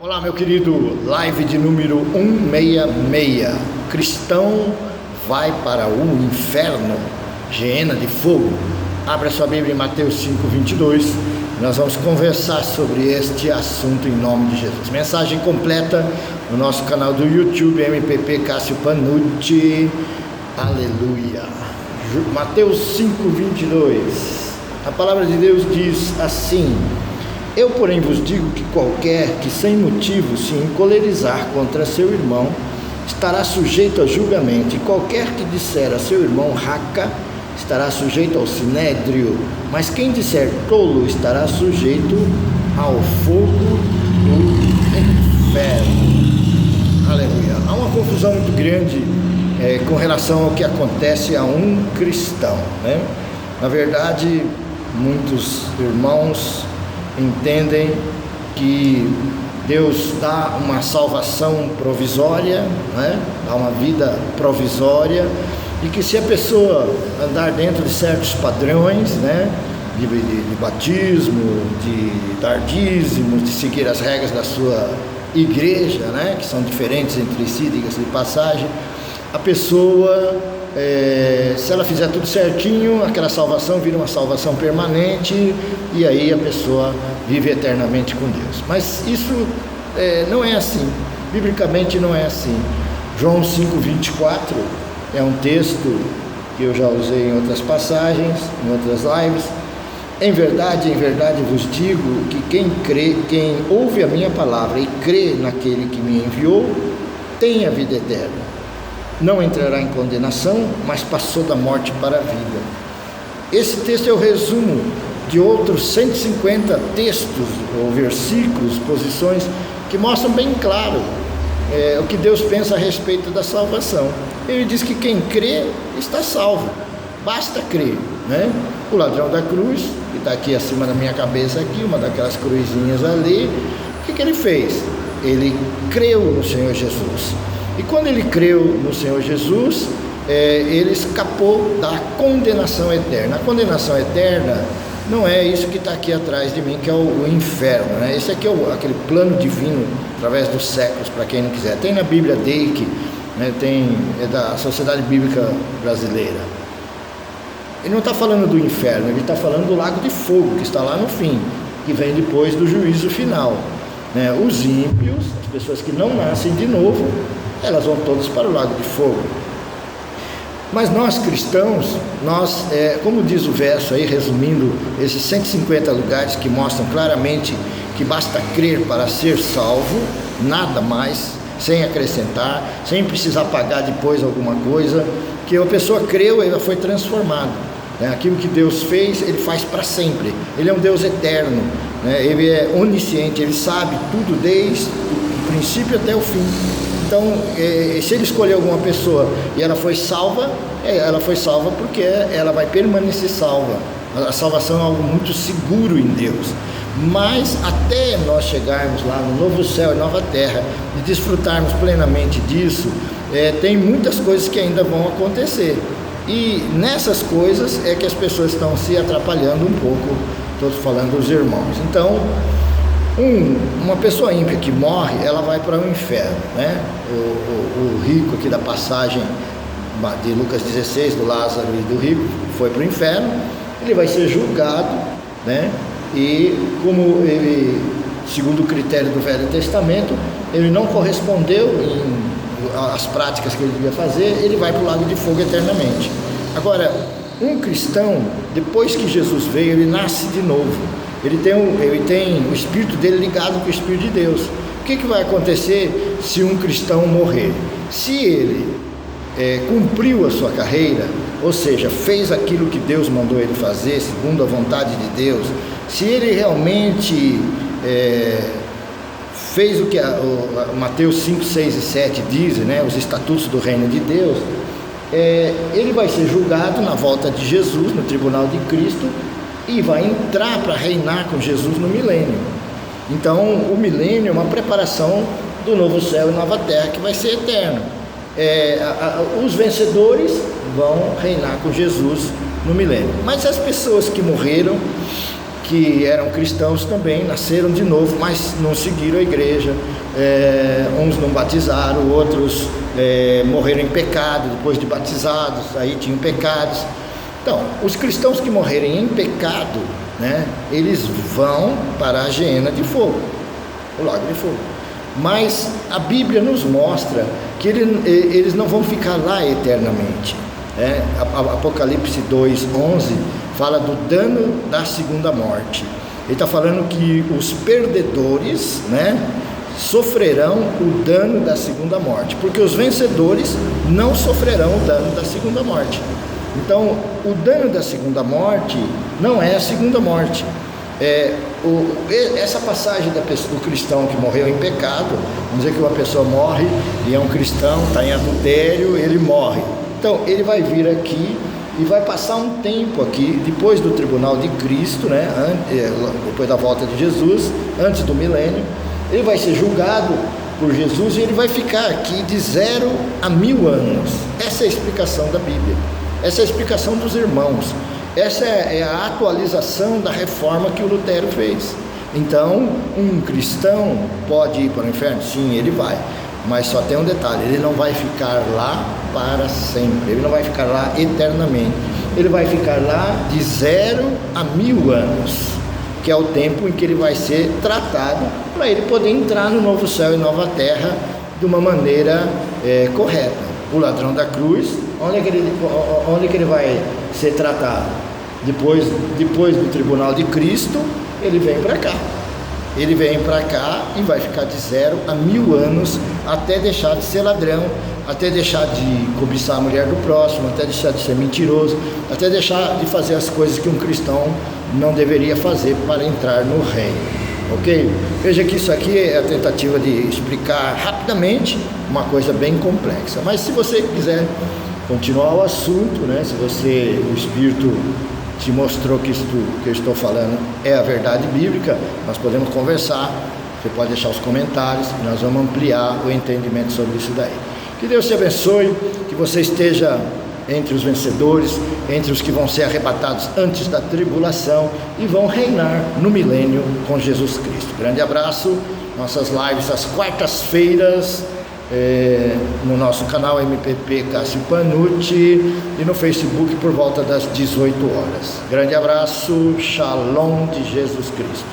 Olá, meu querido, live de número 166. Cristão vai para o inferno, hiena de fogo. Abra sua Bíblia em Mateus 5:22. Nós vamos conversar sobre este assunto em nome de Jesus. Mensagem completa no nosso canal do YouTube, MPP Cássio Panucci. Aleluia. Mateus 5:22. A palavra de Deus diz assim: Eu, porém, vos digo que qualquer que sem motivo se encolerizar contra seu irmão estará sujeito a julgamento, e qualquer que disser a seu irmão raca estará sujeito ao sinédrio, mas quem disser tolo estará sujeito ao fogo do inferno. Aleluia. Há uma confusão muito grande com relação ao que acontece a um cristão, né? Na verdade, muitos irmãos entendem que Deus dá uma salvação provisória, né? Dá uma vida provisória, e que se a pessoa andar dentro de certos padrões, né? de batismo, de dar dízimos, de seguir as regras da sua igreja, né? Que são diferentes entre si, diga-se de passagem, a pessoa, se ela fizer tudo certinho, aquela salvação vira uma salvação permanente, e aí a pessoa vive eternamente com Deus. Mas isso não é assim, biblicamente não é assim. João 5:24 é um texto que eu já usei em outras passagens, em outras lives. Em verdade vos digo que quem ouve a minha palavra e crê naquele que me enviou, tem a vida eterna. Não entrará em condenação, mas passou da morte para a vida. Esse texto é o resumo de outros 150 textos ou versículos, posições que mostram bem claro o que Deus pensa a respeito da salvação. Ele diz que quem crê está salvo, basta crer, né? O ladrão da cruz, que está aqui acima da minha cabeça, aqui, uma daquelas cruzinhas ali, o que ele fez? Ele creu no Senhor Jesus. E quando ele creu no Senhor Jesus, ele escapou da condenação eterna. A condenação eterna não é isso que está aqui atrás de mim, que é o inferno, né? Esse aqui é aquele plano divino através dos séculos, para quem não quiser. Tem na Bíblia Dake, né? É da Sociedade Bíblica Brasileira. Ele não está falando do inferno, ele está falando do lago de fogo, que está lá no fim, que vem depois do juízo final, né? Os ímpios, as pessoas que não nascem de novo, elas vão todas para o lago de fogo. Mas nós cristãos, como diz o verso aí, resumindo esses 150 lugares que mostram claramente que basta crer para ser salvo, nada mais, sem acrescentar, sem precisar pagar depois alguma coisa, que a pessoa creu e ela foi transformada, né? Aquilo que Deus fez, Ele faz para sempre. Ele é um Deus eterno, né? Ele é onisciente, Ele sabe tudo desde o princípio até o fim. Então, se Ele escolher alguma pessoa e ela foi salva porque ela vai permanecer salva. A salvação é algo muito seguro em Deus. Mas até nós chegarmos lá no novo céu e nova terra e desfrutarmos plenamente disso, tem muitas coisas que ainda vão acontecer. E nessas coisas é que as pessoas estão se atrapalhando um pouco. Estou falando dos irmãos. Então, uma pessoa ímpia que morre, ela vai para o inferno, né? O rico aqui da passagem de Lucas 16, do Lázaro e do rico, foi para o inferno. Ele vai ser julgado, né? E como ele, segundo o critério do Velho Testamento, ele não correspondeu às práticas que ele devia fazer, ele vai para o lago de fogo eternamente. Agora, um cristão, depois que Jesus veio, ele nasce de novo. Ele tem o espírito dele ligado com o Espírito de Deus. O que vai acontecer se um cristão morrer? Se ele cumpriu a sua carreira, ou seja, fez aquilo que Deus mandou ele fazer, segundo a vontade de Deus, se ele realmente fez o que Mateus 5, 6 e 7 dizem, né, os estatutos do reino de Deus, ele vai ser julgado na volta de Jesus, no tribunal de Cristo, e vai entrar para reinar com Jesus no milênio. Então, o milênio é uma preparação do novo céu e nova terra, que vai ser eterno. Os vencedores vão reinar com Jesus no milênio. Mas as pessoas que morreram, que eram cristãos também, nasceram de novo, mas não seguiram a igreja. Uns não batizaram, outros morreram em pecado depois de batizados, aí tinham pecados. Então, os cristãos que morrerem em pecado, né, eles vão para a Geena de fogo, o lago de fogo. Mas a Bíblia nos mostra que eles não vão ficar lá eternamente. Apocalipse 2:11 fala do dano da segunda morte. Ele está falando que os perdedores, né, sofrerão o dano da segunda morte, porque os vencedores não sofrerão o dano da segunda morte. Então, o dano da segunda morte não é a segunda morte. Essa passagem do cristão que morreu em pecado, vamos dizer que uma pessoa morre e é um cristão, está em adultério, ele morre. Então, ele vai vir aqui e vai passar um tempo aqui, depois do tribunal de Cristo, né, depois da volta de Jesus, antes do milênio. Ele vai ser julgado por Jesus e ele vai ficar aqui de 0 a 1000 anos. Essa é a explicação da Bíblia, essa é a explicação dos irmãos, essa é a atualização da reforma que o Lutero fez. Então, um cristão pode ir para o inferno? Sim, ele vai, mas só tem um detalhe: ele não vai ficar lá para sempre, ele não vai ficar lá eternamente, ele vai ficar lá de 0 a 1000 anos, que é o tempo em que ele vai ser tratado, para ele poder entrar no novo céu e nova terra de uma maneira correta. O ladrão da cruz, onde é que ele vai ser tratado? Depois do tribunal de Cristo, ele vem para cá. Ele vem para cá e vai ficar de 0 a 1000 anos, até deixar de ser ladrão, até deixar de cobiçar a mulher do próximo, até deixar de ser mentiroso, até deixar de fazer as coisas que um cristão não deveria fazer para entrar no reino. Ok? Veja que isso aqui é a tentativa de explicar rapidamente uma coisa bem complexa. Mas se você quiser continuar o assunto, né, se o Espírito te mostrou que isso que eu estou falando é a verdade bíblica, nós podemos conversar. Você pode deixar os comentários e nós vamos ampliar o entendimento sobre isso daí. Que Deus te abençoe, que você esteja entre os vencedores, entre os que vão ser arrebatados antes da tribulação e vão reinar no milênio com Jesus Cristo. Grande abraço. Nossas lives às quartas-feiras no nosso canal MPP Cássio Panucci e no Facebook por volta das 18 horas. Grande abraço. Shalom de Jesus Cristo.